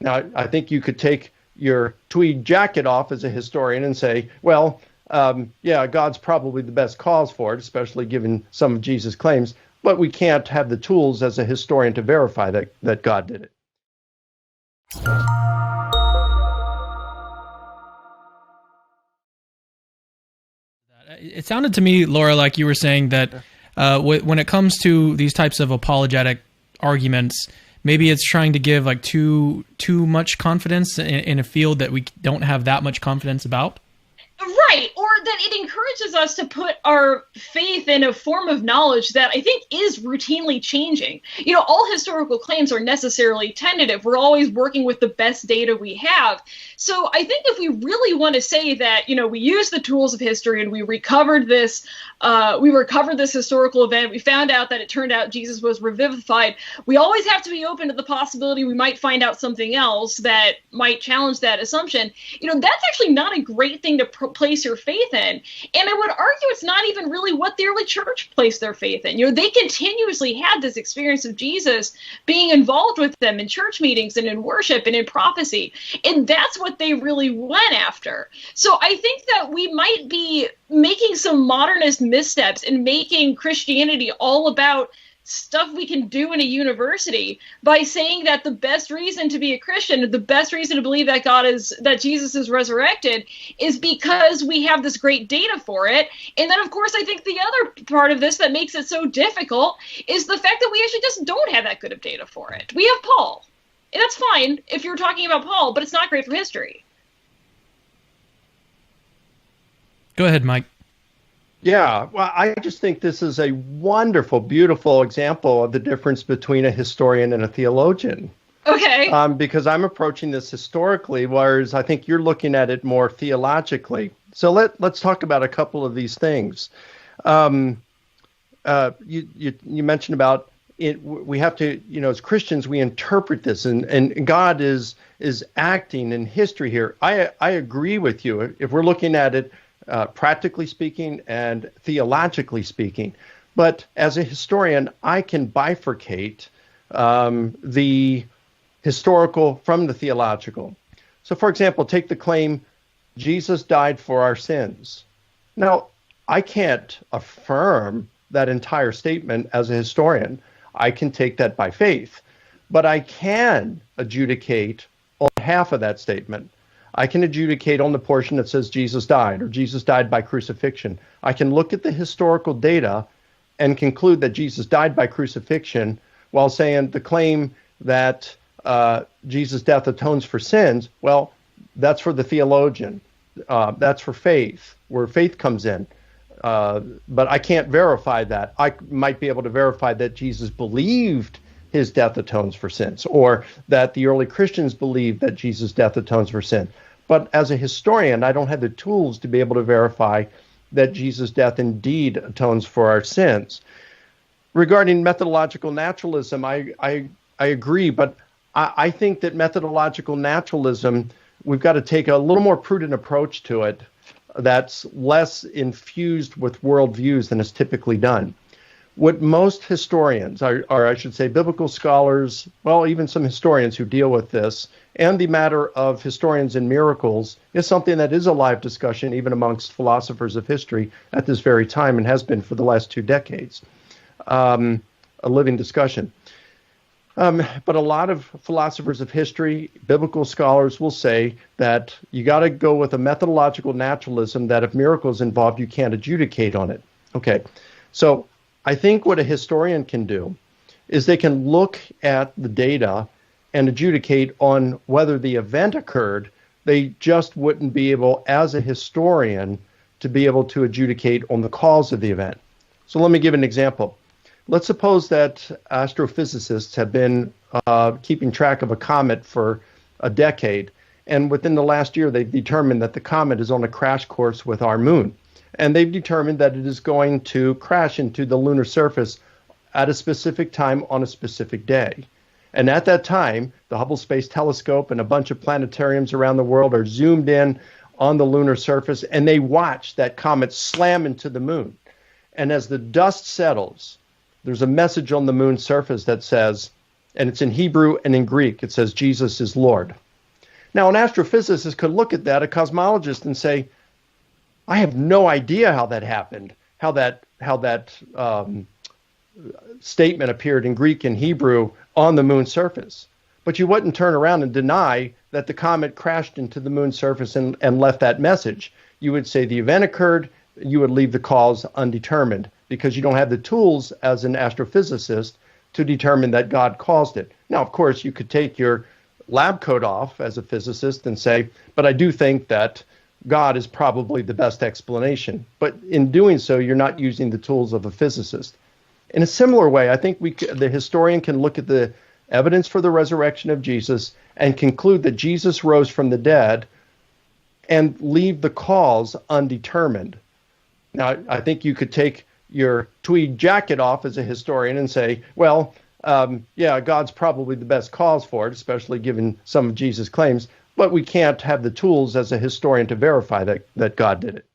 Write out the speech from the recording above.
Now, I think you could take your tweed jacket off as a historian and say, well, yeah, God's probably the best cause for it, especially given some of Jesus' claims, but we can't have the tools as a historian to verify that God did it. It sounded to me, Laura, like you were saying that when it comes to these types of apologetic arguments, maybe it's trying to give like too much confidence in a field that we don't have that much confidence about. Right, or that it encourages us to put our faith in a form of knowledge that I think is routinely changing. You know, all historical claims are necessarily tentative. We're always working with the best data we have. So I think if we really want to say that, you know, we use the tools of history and we recovered this historical event, we found out that it turned out Jesus was revivified, we always have to be open to the possibility we might find out something else that might challenge that assumption. You know, that's actually not a great thing to place your faith in. And I would argue it's not even really what the early church placed their faith in. You know, they continuously had this experience of Jesus being involved with them in church meetings and in worship and in prophecy. And that's what they really went after. So I think that we might be making some modernist missteps in making Christianity all about stuff we can do in a university by saying that the best reason to be a Christian, the best reason to believe that Jesus is resurrected is because we have this great data for it. And then, of course, I think the other part of this that makes it so difficult is the fact that we actually just don't have that good of data for it. We have Paul. And that's fine if you're talking about Paul, but it's not great for history. Go ahead, Mike. Yeah, well, I just think this is a wonderful, beautiful example of the difference between a historian and a theologian. Okay. Because I'm approaching this historically, whereas I think you're looking at it more theologically. So let's talk about a couple of these things. You mentioned about it. We have to, you know, as Christians, we interpret this, and God is acting in history here. I agree with you. If we're looking at it practically speaking and theologically speaking. But as a historian, I can bifurcate the historical from the theological. So, for example, take the claim, Jesus died for our sins. Now, I can't affirm that entire statement as a historian. I can take that by faith. But I can adjudicate on half of that statement. I can adjudicate on the portion that says Jesus died or Jesus died by crucifixion. I can look at the historical data and conclude that Jesus died by crucifixion while saying the claim that Jesus' death atones for sins, well, that's for the theologian. That's for faith, where faith comes in. But I can't verify that. I might be able to verify that Jesus believed his death atones for sins, or that the early Christians believed that Jesus' death atones for sin. But as a historian, I don't have the tools to be able to verify that Jesus' death indeed atones for our sins. Regarding methodological naturalism, I agree, but I think that methodological naturalism, we've got to take a little more prudent approach to it that's less infused with worldviews than is typically done. What most historians, or I should say biblical scholars, well, even some historians who deal with this, and the matter of historians and miracles is something that is a live discussion even amongst philosophers of history at this very time and has been for the last 2 decades, a living discussion. But a lot of philosophers of history, biblical scholars will say that you got to go with a methodological naturalism that if miracles involved, you can't adjudicate on it. Okay, so I think what a historian can do is they can look at the data and adjudicate on whether the event occurred. They just wouldn't be able, as a historian, to be able to adjudicate on the cause of the event. So let me give an example. Let's suppose that astrophysicists have been keeping track of a comet for a decade, and within the last year they've determined that the comet is on a crash course with our moon. And they've determined that it is going to crash into the lunar surface at a specific time on a specific day. And at that time, the Hubble Space Telescope and a bunch of planetariums around the world are zoomed in on the lunar surface, and they watch that comet slam into the moon. And as the dust settles, there's a message on the moon's surface that says, And it's in Hebrew and in Greek. It says Jesus is Lord. Now, an astrophysicist could look at that, a cosmologist, and say, I have no idea how that happened, how that statement appeared in Greek and Hebrew on the moon's surface. But you wouldn't turn around and deny that the comet crashed into the moon's surface and left that message. You would say the event occurred, you would leave the cause undetermined because you don't have the tools as an astrophysicist to determine that God caused it. Now, of course, you could take your lab coat off as a physicist and say, but I do think that God is probably the best explanation. But in doing so, you're not using the tools of a physicist. In a similar way, I think the historian can look at the evidence for the resurrection of Jesus and conclude that Jesus rose from the dead and leave the cause undetermined. Now, I think you could take your tweed jacket off as a historian and say, well, yeah, God's probably the best cause for it, especially given some of Jesus' claims, but we can't have the tools as a historian to verify that God did it.